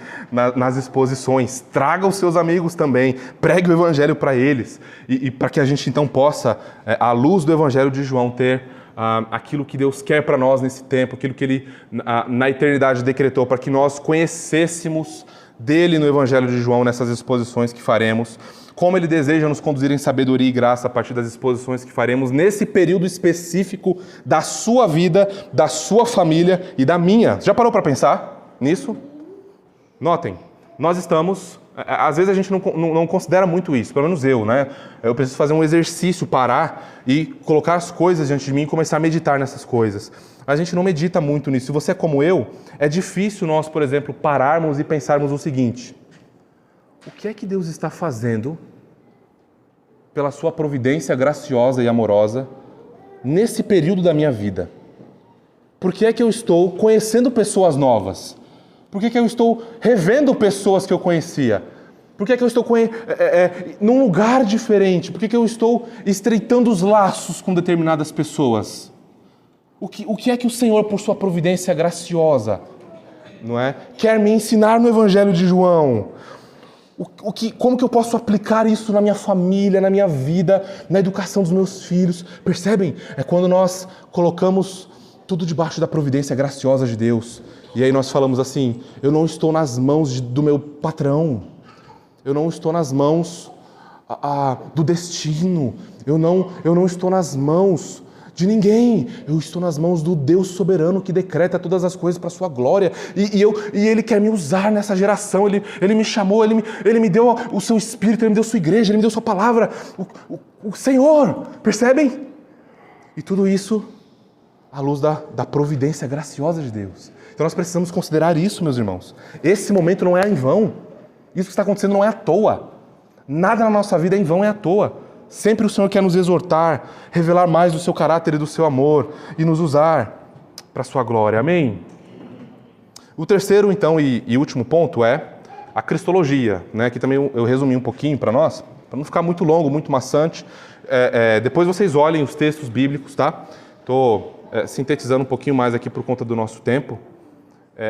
nas exposições, traga os seus amigos também, pregue o Evangelho para eles, e para que a gente então possa, à luz do Evangelho de João, ter aquilo que Deus quer para nós nesse tempo, aquilo que Ele na eternidade decretou, para que nós conhecêssemos dele no Evangelho de João, nessas exposições que faremos, como Ele deseja nos conduzir em sabedoria e graça a partir das exposições que faremos nesse período específico da sua vida, da sua família e da minha. Já parou para pensar nisso? Notem, nós estamos Às vezes a gente não considera muito isso, pelo menos eu, né? Eu preciso fazer um exercício, parar e colocar as coisas diante de mim e começar a meditar nessas coisas. A gente não medita muito nisso. Se você é como eu, é difícil nós, por exemplo, pararmos e pensarmos o seguinte: o que é que Deus está fazendo pela sua providência graciosa e amorosa nesse período da minha vida? Por que é que eu estou conhecendo pessoas novas? Por que é que eu estou revendo pessoas que eu conhecia? Por que é que eu estou num lugar diferente? Por que é que eu estou estreitando os laços com determinadas pessoas? O que é que o Senhor, por sua providência graciosa, não é, quer me ensinar no Evangelho de João? Como que eu posso aplicar isso na minha família, na minha vida, na educação dos meus filhos? Percebem? É quando nós colocamos tudo debaixo da providência graciosa de Deus. E aí nós falamos assim: eu não estou nas mãos do meu patrão. Eu não estou nas mãos do destino. Eu não estou nas mãos de ninguém. Eu estou nas mãos do Deus soberano que decreta todas as coisas para a sua glória. E Ele quer me usar nessa geração. Ele me chamou, Ele me deu o seu Espírito, Ele me deu sua igreja, Ele me deu sua palavra. O Senhor, percebem? E tudo isso à luz da providência graciosa de Deus. Então nós precisamos considerar isso, meus irmãos. Esse momento não é em vão. Isso que está acontecendo não é à toa. Nada na nossa vida é em vão, é à toa. Sempre o Senhor quer nos exortar, revelar mais do seu caráter e do seu amor e nos usar para a sua glória. Amém? O terceiro, então, e último ponto é a cristologia, né? Que também eu resumi um pouquinho para nós, para não ficar muito longo, muito maçante. Depois vocês olhem os textos bíblicos, tá? Estou sintetizando um pouquinho mais aqui por conta do nosso tempo.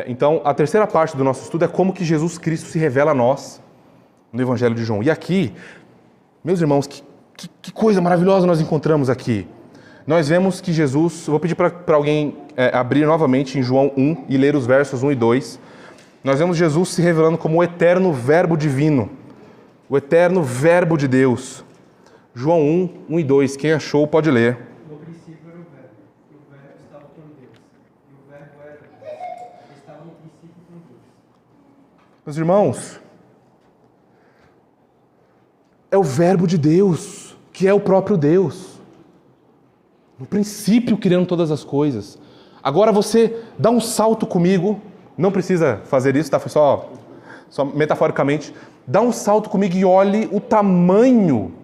Então, a terceira parte do nosso estudo é como que Jesus Cristo se revela a nós no Evangelho de João. E aqui, meus irmãos, que coisa maravilhosa nós encontramos aqui. Nós vemos que Jesus... Eu vou pedir para alguém abrir novamente em João 1 e ler os versos 1 e 2. Nós vemos Jesus se revelando como o eterno Verbo divino, o eterno Verbo de Deus. João 1 e 2. Quem achou pode ler. No princípio era o Verbo, e o Verbo estava com Deus, e o Verbo era Deus. Estava no princípio com Deus. Meus irmãos, é o Verbo de Deus, que é o próprio Deus. No princípio, criando todas as coisas. Agora você dá um salto comigo, não precisa fazer isso, tá? Foi só metaforicamente. Dá um salto comigo e olhe o tamanho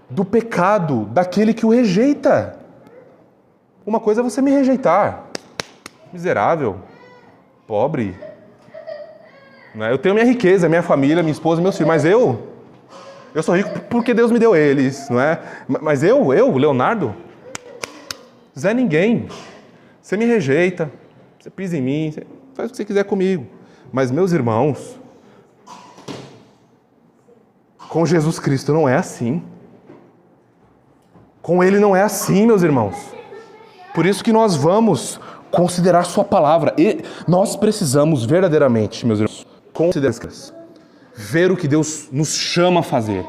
do pecado daquele que o rejeita. Uma coisa é você me rejeitar. Miserável, pobre. Eu tenho minha riqueza, minha família, minha esposa, meus filhos, mas eu sou rico porque Deus me deu eles, não é? Mas eu, Leonardo, Zé ninguém. Você me rejeita, você pisa em mim, você faz o que você quiser comigo. Mas, meus irmãos, com Jesus Cristo não é assim. Com Ele não é assim, meus irmãos. Por isso que nós vamos considerar sua palavra. E nós precisamos verdadeiramente, meus irmãos, considerar, ver o que Deus nos chama a fazer,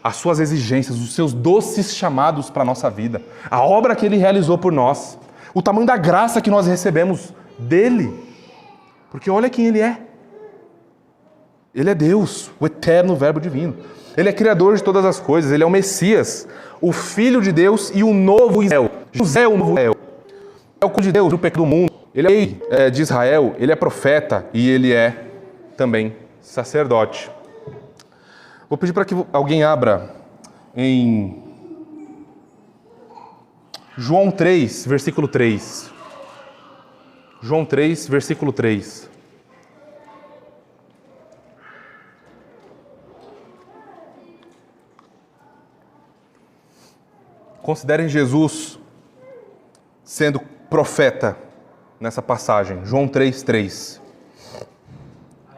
as suas exigências, os seus doces chamados para a nossa vida, a obra que Ele realizou por nós, o tamanho da graça que nós recebemos dEle. Porque olha quem Ele é. Ele é Deus, o eterno Verbo divino. Ele é criador de todas as coisas, Ele é o Messias, o Filho de Deus e o novo Israel. José é o novo Israel. É o Filho de Deus, o pecado do mundo. Ele é rei de Israel, Ele é profeta e Ele é também sacerdote. Vou pedir para que alguém abra em João 3, versículo 3. João 3, versículo 3. Considerem Jesus sendo profeta nessa passagem. João 3, 3.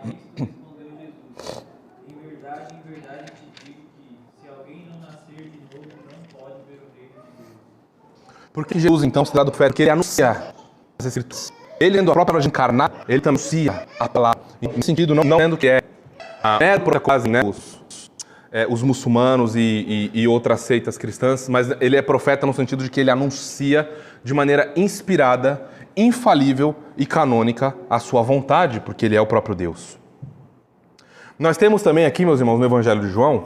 A isso respondeu Jesus: em verdade te digo que, se alguém não nascer de novo, não pode ver o reino de Deus. Porque Jesus, então, se dá do profeta que ele anuncia as Escrituras. Ele, sendo a própria palavra encarnada, ele também anuncia a palavra. Em sentido, não sendo que é por acaso, né, os muçulmanos e outras seitas cristãs, mas ele é profeta no sentido de que ele anuncia de maneira inspirada, infalível e canônica a sua vontade, porque ele é o próprio Deus. Nós temos também aqui, meus irmãos, no Evangelho de João,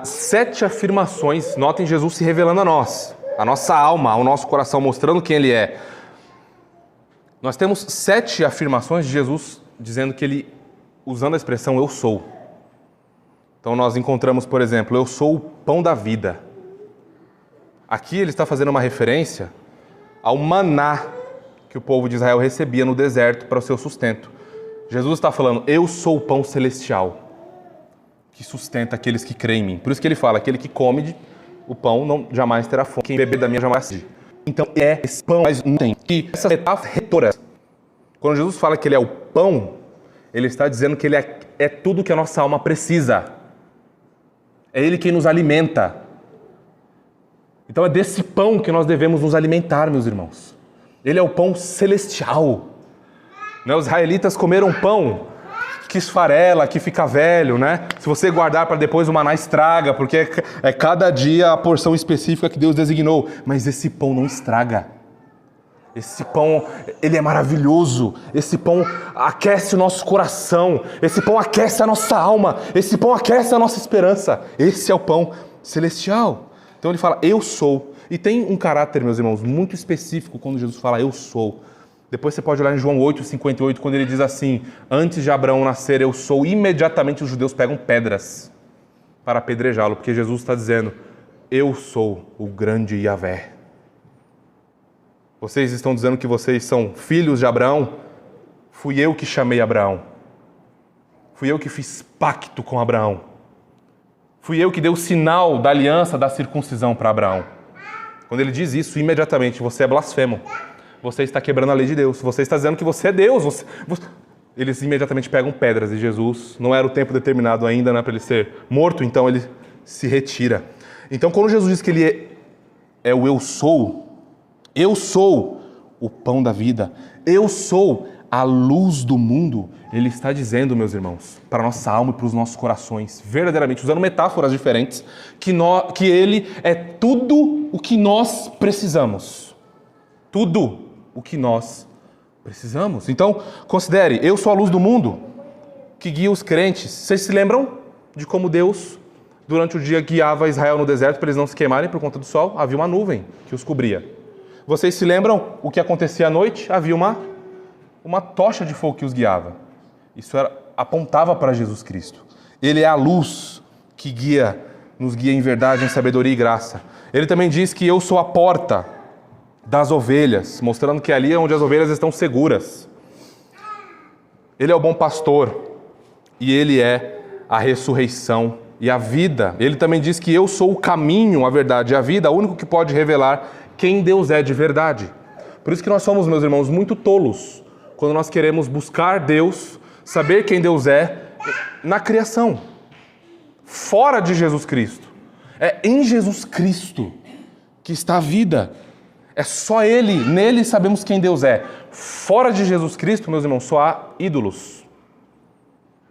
7 afirmações. Notem Jesus se revelando a nós, a nossa alma, ao nosso coração, mostrando quem Ele é. Nós temos 7 afirmações de Jesus dizendo que Ele, usando a expressão eu sou. Então nós encontramos, por exemplo, eu sou o pão da vida. Aqui Ele está fazendo uma referência ao maná que o povo de Israel recebia no deserto para o seu sustento. Jesus está falando, eu sou o pão celestial que sustenta aqueles que creem em mim. Por isso que Ele fala, aquele que come o pão não jamais terá fome, quem beber da minha jamais terá sede. Então é esse pão, mas não tem. E essa metáfora, quando Jesus fala que Ele é o pão, Ele está dizendo que Ele é tudo que a nossa alma precisa. É Ele quem nos alimenta. Então é desse pão que nós devemos nos alimentar, meus irmãos. Ele é o pão celestial. Os israelitas comeram pão que esfarela, que fica velho, né? Se você guardar para depois, o maná estraga, porque é cada dia a porção específica que Deus designou. Mas esse pão não estraga. Esse pão, ele é maravilhoso. Esse pão aquece o nosso coração. Esse pão aquece a nossa alma. Esse pão aquece a nossa esperança. Esse é o pão celestial. Então ele fala, eu sou. E tem um caráter, meus irmãos, muito específico quando Jesus fala, eu sou. Depois você pode olhar em João 8:58, quando ele diz assim, antes de Abraão nascer, eu sou. Imediatamente os judeus pegam pedras para apedrejá-lo, porque Jesus está dizendo, eu sou o grande Yahvé. Vocês estão dizendo que vocês são filhos de Abraão? Fui eu que chamei Abraão. Fui eu que fiz pacto com Abraão. Fui eu que dei o sinal da aliança, da circuncisão para Abraão. Quando ele diz isso, imediatamente, você é blasfemo. Você está quebrando a lei de Deus. Você está dizendo que você é Deus. Eles imediatamente pegam pedras e Jesus, não era o tempo determinado ainda, né, para ele ser morto, então ele se retira. Então quando Jesus diz que ele é o eu sou o pão da vida, eu sou a luz do mundo, ele está dizendo, meus irmãos, para a nossa alma e para os nossos corações, verdadeiramente, usando metáforas diferentes, que ele é tudo o que nós precisamos. Tudo o que nós precisamos. Então, considere, eu sou a luz do mundo que guia os crentes. Vocês se lembram de como Deus, durante o dia, guiava Israel no deserto para eles não se queimarem por conta do sol? Havia uma nuvem que os cobria. Vocês se lembram o que acontecia à noite? Havia uma tocha de fogo que os guiava. Isso apontava para Jesus Cristo. Ele é a luz que nos guia em verdade, em sabedoria e graça. Ele também diz que eu sou a porta das ovelhas, mostrando que ali é onde as ovelhas estão seguras. Ele é o bom pastor e ele é a ressurreição e a vida. Ele também diz que eu sou o caminho, a verdade e a vida, o único que pode revelar quem Deus é de verdade. Por isso que nós somos, meus irmãos, muito tolos quando nós queremos buscar Deus, saber quem Deus é na criação, fora de Jesus Cristo. É em Jesus Cristo que está a vida. É só Ele, nele sabemos quem Deus é. Fora de Jesus Cristo, meus irmãos, só há ídolos.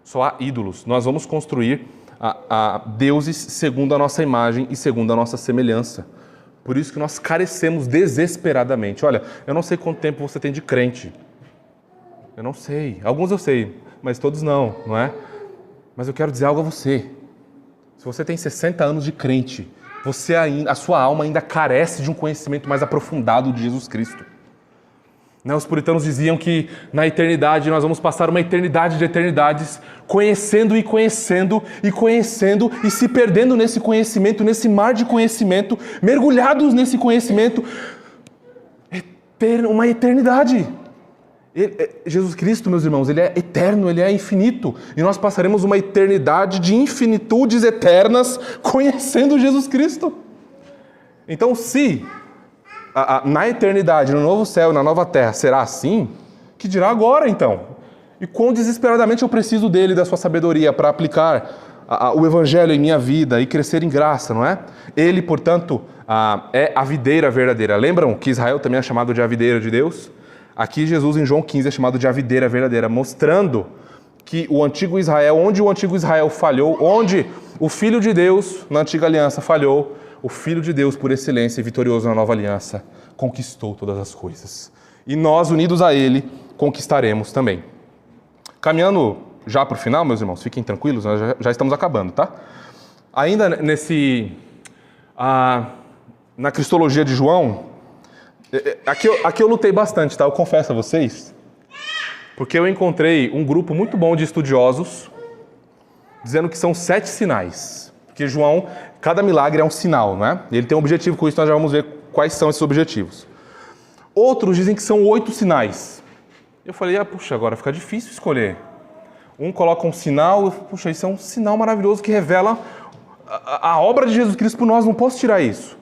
Só há ídolos. Nós vamos construir a deuses segundo a nossa imagem e segundo a nossa semelhança. Por isso que nós carecemos desesperadamente. Olha, eu não sei quanto tempo você tem de crente. Eu não sei. Alguns eu sei, mas todos não é? Mas eu quero dizer algo a você. Se você tem 60 anos de crente, a sua alma ainda carece de um conhecimento mais aprofundado de Jesus Cristo. Os puritanos diziam que na eternidade nós vamos passar uma eternidade de eternidades conhecendo e conhecendo e conhecendo e se perdendo nesse conhecimento, nesse mar de conhecimento, mergulhados nesse conhecimento, uma eternidade. Jesus Cristo, meus irmãos, ele é eterno, ele é infinito. E nós passaremos uma eternidade de infinitudes eternas conhecendo Jesus Cristo. Então, se na eternidade, no novo céu e na nova terra será assim, que dirá agora então? E quão desesperadamente eu preciso dele, da sua sabedoria, para aplicar o Evangelho em minha vida e crescer em graça, não é? Ele, portanto, é a videira verdadeira. Lembram que Israel também é chamado de a videira de Deus? Aqui Jesus em João 15 é chamado de a videira verdadeira, mostrando que o antigo Israel, onde o antigo Israel falhou, onde o Filho de Deus na antiga aliança falhou, o Filho de Deus por excelência e vitorioso na nova aliança conquistou todas as coisas. E nós, unidos a Ele, conquistaremos também. Caminhando já para o final, meus irmãos, fiquem tranquilos, nós já estamos acabando, tá? Ainda na Cristologia de João, aqui eu lutei bastante, tá? Eu confesso a vocês, porque eu encontrei um grupo muito bom de estudiosos dizendo que são 7 sinais. Porque João, cada milagre é um sinal, não é? Ele tem um objetivo com isso, nós já vamos ver quais são esses objetivos. Outros dizem que são 8 sinais. Eu falei, puxa, agora fica difícil escolher. Um coloca um sinal, puxa, isso é um sinal maravilhoso que revela a obra de Jesus Cristo por nós, não posso tirar isso.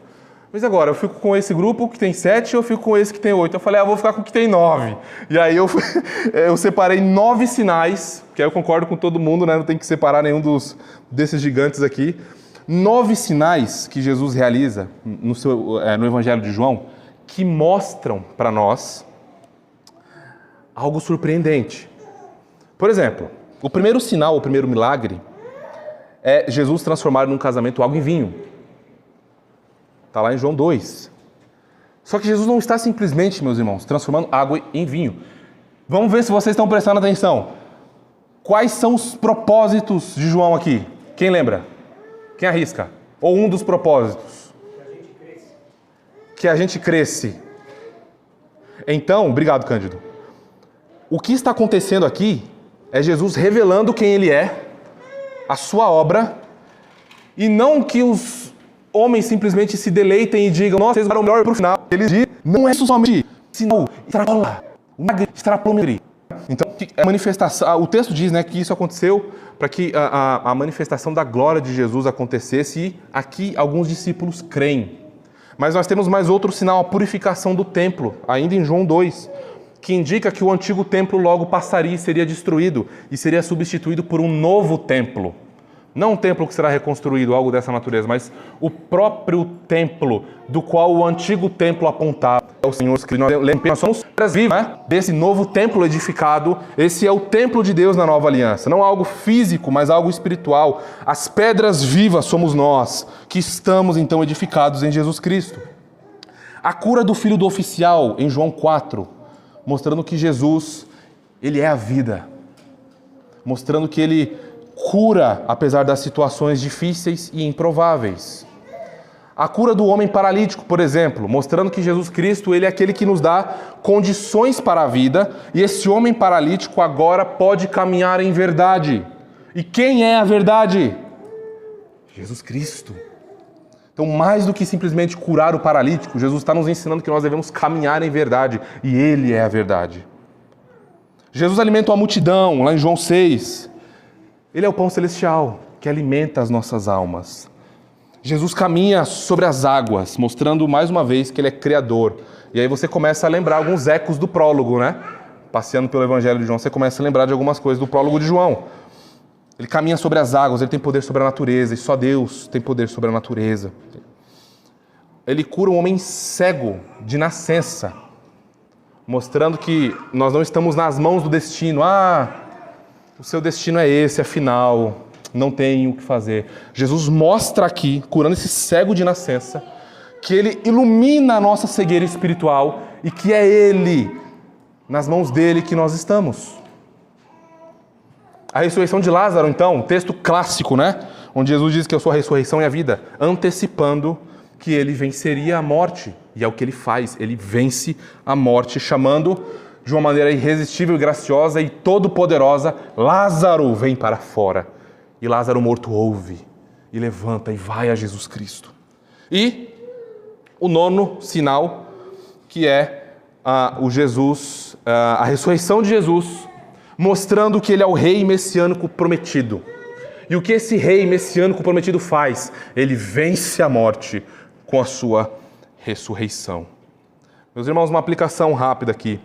Mas agora, eu fico com esse grupo que tem 7 ou eu fico com esse que tem 8? Eu falei, vou ficar com o que tem 9. E aí eu separei 9 sinais, que aí eu concordo com todo mundo, né? Não tem que separar nenhum desses gigantes aqui. 9 sinais que Jesus realiza no Evangelho de João, que mostram para nós algo surpreendente. Por exemplo, o primeiro sinal, o primeiro milagre, é Jesus transformar num casamento água em vinho. Está lá em João 2. Só que Jesus não está simplesmente, meus irmãos, transformando água em vinho. Vamos ver se vocês estão prestando atenção. Quais são os propósitos de João aqui? Quem lembra? Quem arrisca? Ou um dos propósitos? Que a gente cresce. Então, obrigado, Cândido. O que está acontecendo aqui é Jesus revelando quem Ele é, a sua obra, e não que os homens simplesmente se deleitem e digam, nossa, vocês vão o melhor para o final. Eles dizem, não é somente sinal, extrapola, extrapola. Então, a manifestação, o texto diz, né, que isso aconteceu para que a manifestação da glória de Jesus acontecesse, e aqui alguns discípulos creem. Mas nós temos mais outro sinal, a purificação do templo, ainda em João 2, que indica que o antigo templo logo passaria e seria destruído, e seria substituído por um novo templo. Não um templo que será reconstruído, algo dessa natureza, mas o próprio templo do qual o antigo templo apontava. É o Senhor Cristo. Nós somos pedras vivas, né? Desse novo templo edificado. Esse é o templo de Deus na nova aliança. Não algo físico, mas algo espiritual. As pedras vivas somos nós, que estamos então edificados em Jesus Cristo. A cura do filho do oficial, em João 4, mostrando que Jesus, Ele é a vida. Mostrando que Ele cura, apesar das situações difíceis e improváveis. A cura do homem paralítico, por exemplo, mostrando que Jesus Cristo, Ele é aquele que nos dá condições para a vida, e esse homem paralítico agora pode caminhar em verdade. E quem é a verdade? Jesus Cristo. Então, mais do que simplesmente curar o paralítico, Jesus está nos ensinando que nós devemos caminhar em verdade, e Ele é a verdade. Jesus alimentou a multidão, lá em João 6. Ele é o pão celestial que alimenta as nossas almas. Jesus caminha sobre as águas, mostrando mais uma vez que Ele é Criador. E aí você começa a lembrar alguns ecos do prólogo, né? Passeando pelo Evangelho de João, você começa a lembrar de algumas coisas do prólogo de João. Ele caminha sobre as águas, Ele tem poder sobre a natureza, e só Deus tem poder sobre a natureza. Ele cura um homem cego de nascença, mostrando que nós não estamos nas mãos do destino. O seu destino é esse, afinal, não tem o que fazer. Jesus mostra aqui, curando esse cego de nascença, que Ele ilumina a nossa cegueira espiritual e que é Ele, nas mãos dEle, que nós estamos. A ressurreição de Lázaro, então, um texto clássico, né? Onde Jesus diz que eu sou a ressurreição e a vida, antecipando que Ele venceria a morte. E é o que Ele faz, Ele vence a morte, chamando de uma maneira irresistível, graciosa e todo-poderosa, Lázaro, vem para fora. E Lázaro morto ouve, e levanta e vai a Jesus Cristo. E o nono sinal, que é a ressurreição de Jesus, mostrando que Ele é o rei messiânico prometido. E o que esse rei messiânico prometido faz? Ele vence a morte com a sua ressurreição. Meus irmãos, uma aplicação rápida aqui.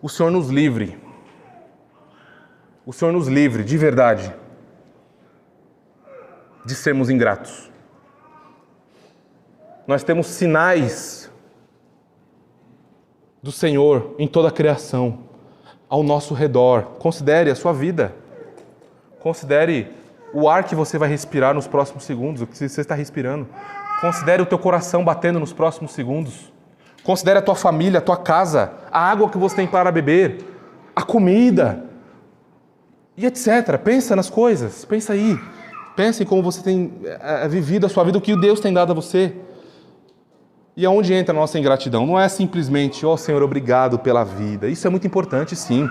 O Senhor nos livre. O Senhor nos livre, de verdade, de sermos ingratos. Nós temos sinais do Senhor em toda a criação, ao nosso redor. Considere a sua vida. Considere o ar que você vai respirar nos próximos segundos, o que você está respirando. Considere o teu coração batendo nos próximos segundos. Considere a tua família, a tua casa, a água que você tem para beber, a comida. E etc. Pensa nas coisas, pensa aí. Pensa em como você tem vivido a sua vida, o que Deus tem dado a você. E aonde entra a nossa ingratidão? Não é simplesmente, Senhor, obrigado pela vida. Isso é muito importante, sim.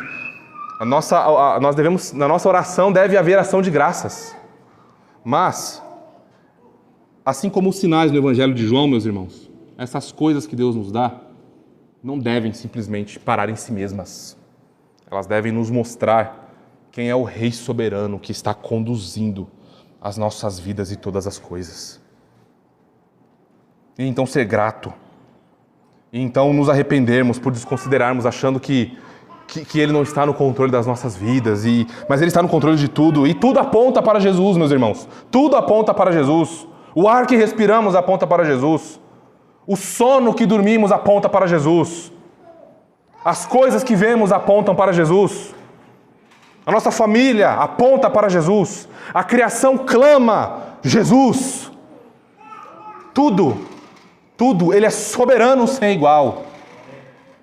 Nós devemos, na nossa oração deve haver ação de graças. Mas, assim como os sinais do Evangelho de João, meus irmãos, essas coisas que Deus nos dá não devem simplesmente parar em si mesmas. Elas devem nos mostrar quem é o Rei soberano que está conduzindo as nossas vidas e todas as coisas. E então ser grato. E então nos arrependermos por desconsiderarmos, achando que Ele não está no controle das nossas vidas, mas Ele está no controle de tudo. E tudo aponta para Jesus, meus irmãos. Tudo aponta para Jesus. O ar que respiramos aponta para Jesus. O sono que dormimos aponta para Jesus. As coisas que vemos apontam para Jesus. A nossa família aponta para Jesus. A criação clama Jesus. Tudo, Ele é soberano sem igual.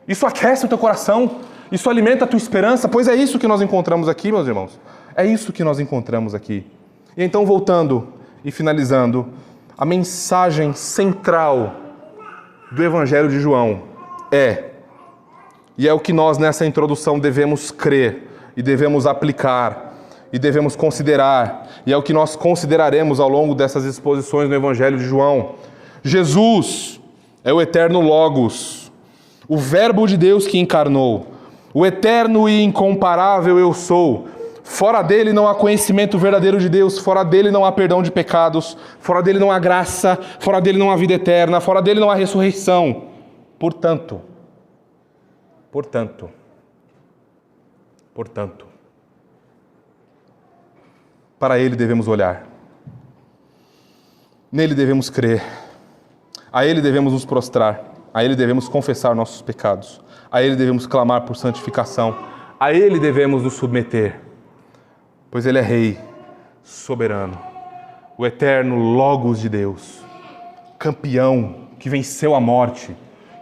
Isso aquece o teu coração. Isso alimenta a tua esperança, pois é isso que nós encontramos aqui, meus irmãos. É isso que nós encontramos aqui. E então, voltando e finalizando, a mensagem central do Evangelho de João e é o que nós nessa introdução devemos crer, e devemos aplicar, e devemos considerar, e é o que nós consideraremos ao longo dessas exposições no Evangelho de João. Jesus é o eterno Logos, o Verbo de Deus que encarnou, o eterno e incomparável Eu Sou. Fora dele não há conhecimento verdadeiro de Deus, fora dele não há perdão de pecados, fora dele não há graça, fora dele não há vida eterna, fora dele não há ressurreição. Portanto, para ele devemos olhar, nele devemos crer, a ele devemos nos prostrar, a ele devemos confessar nossos pecados, a ele devemos clamar por santificação, a ele devemos nos submeter, pois ele é Rei, soberano, o eterno Logos de Deus, campeão que venceu a morte,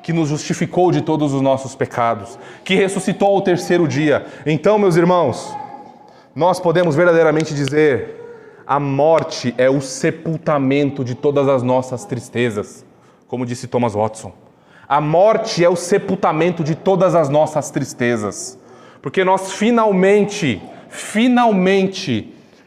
que nos justificou de todos os nossos pecados, que ressuscitou ao terceiro dia. Então, meus irmãos, nós podemos verdadeiramente dizer: a morte é o sepultamento de todas as nossas tristezas, como disse Thomas Watson. A morte é o sepultamento de todas as nossas tristezas, porque nós finalmente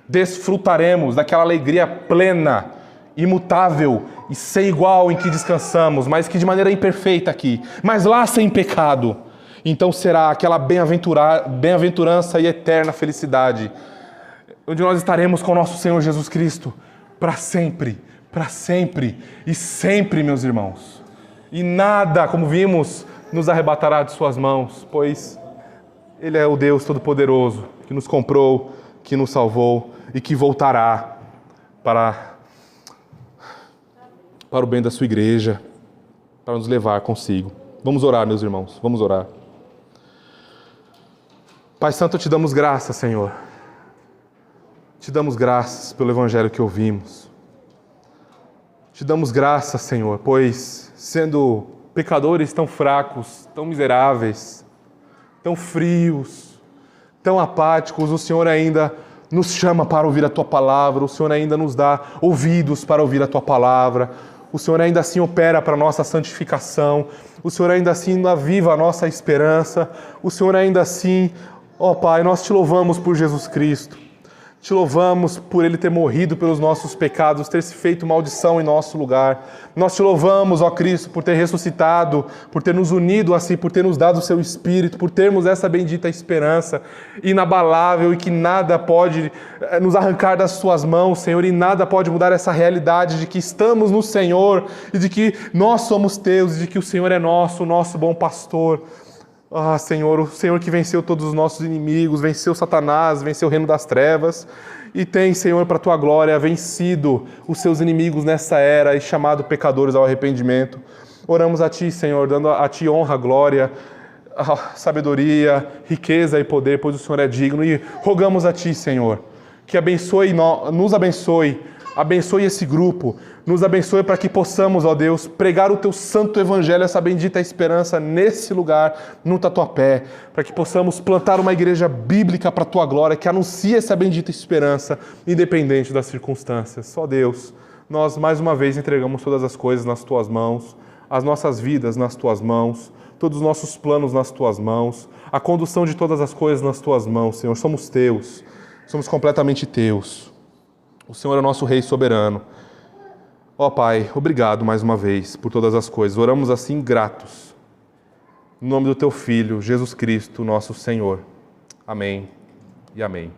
desfrutaremos daquela alegria plena, imutável e sem igual em que descansamos, mas que de maneira imperfeita aqui, mas lá sem pecado. Então será aquela bem-aventurança e eterna felicidade, onde nós estaremos com o nosso Senhor Jesus Cristo para sempre e sempre, meus irmãos. E nada, como vimos, nos arrebatará de suas mãos, pois Ele é o Deus Todo-Poderoso, que nos comprou, que nos salvou e que voltará para o bem da sua igreja, para nos levar consigo. Vamos orar, meus irmãos, vamos orar. Pai Santo, te damos graças, Senhor. Te damos graças pelo Evangelho que ouvimos. Te damos graças, Senhor, pois, sendo pecadores tão fracos, tão miseráveis, tão frios, tão apáticos, o Senhor ainda nos chama para ouvir a Tua Palavra, o Senhor ainda nos dá ouvidos para ouvir a Tua Palavra, o Senhor ainda assim opera para a nossa santificação, o Senhor ainda assim aviva a nossa esperança, o Senhor ainda assim, ó Pai, nós Te louvamos por Jesus Cristo. Te louvamos por Ele ter morrido pelos nossos pecados, ter se feito maldição em nosso lugar. Nós Te louvamos, ó Cristo, por ter ressuscitado, por ter nos unido assim, por ter nos dado o Seu Espírito, por termos essa bendita esperança inabalável e que nada pode nos arrancar das Suas mãos, Senhor, e nada pode mudar essa realidade de que estamos no Senhor e de que nós somos Teus e de que o Senhor é nosso, o nosso bom pastor. Ah, Senhor, o Senhor que venceu todos os nossos inimigos, venceu Satanás, venceu o reino das trevas e tem, Senhor, para a Tua glória, vencido os Seus inimigos nessa era e chamado pecadores ao arrependimento. Oramos a Ti, Senhor, dando a Ti honra, glória, sabedoria, riqueza e poder, pois o Senhor é digno, e rogamos a Ti, Senhor, que nos abençoe Abençoe esse grupo, nos abençoe para que possamos, ó Deus, pregar o Teu santo evangelho, essa bendita esperança nesse lugar, no Tatuapé, para que possamos plantar uma igreja bíblica para a Tua glória, que anuncie essa bendita esperança, independente das circunstâncias. Só Deus, nós mais uma vez entregamos todas as coisas nas Tuas mãos, as nossas vidas nas Tuas mãos, todos os nossos planos nas Tuas mãos, a condução de todas as coisas nas Tuas mãos, Senhor. Somos Teus, somos completamente Teus. O Senhor é o nosso Rei soberano. Ó Pai, obrigado mais uma vez por todas as coisas. Oramos assim gratos. Em nome do Teu Filho, Jesus Cristo, nosso Senhor. Amém e amém.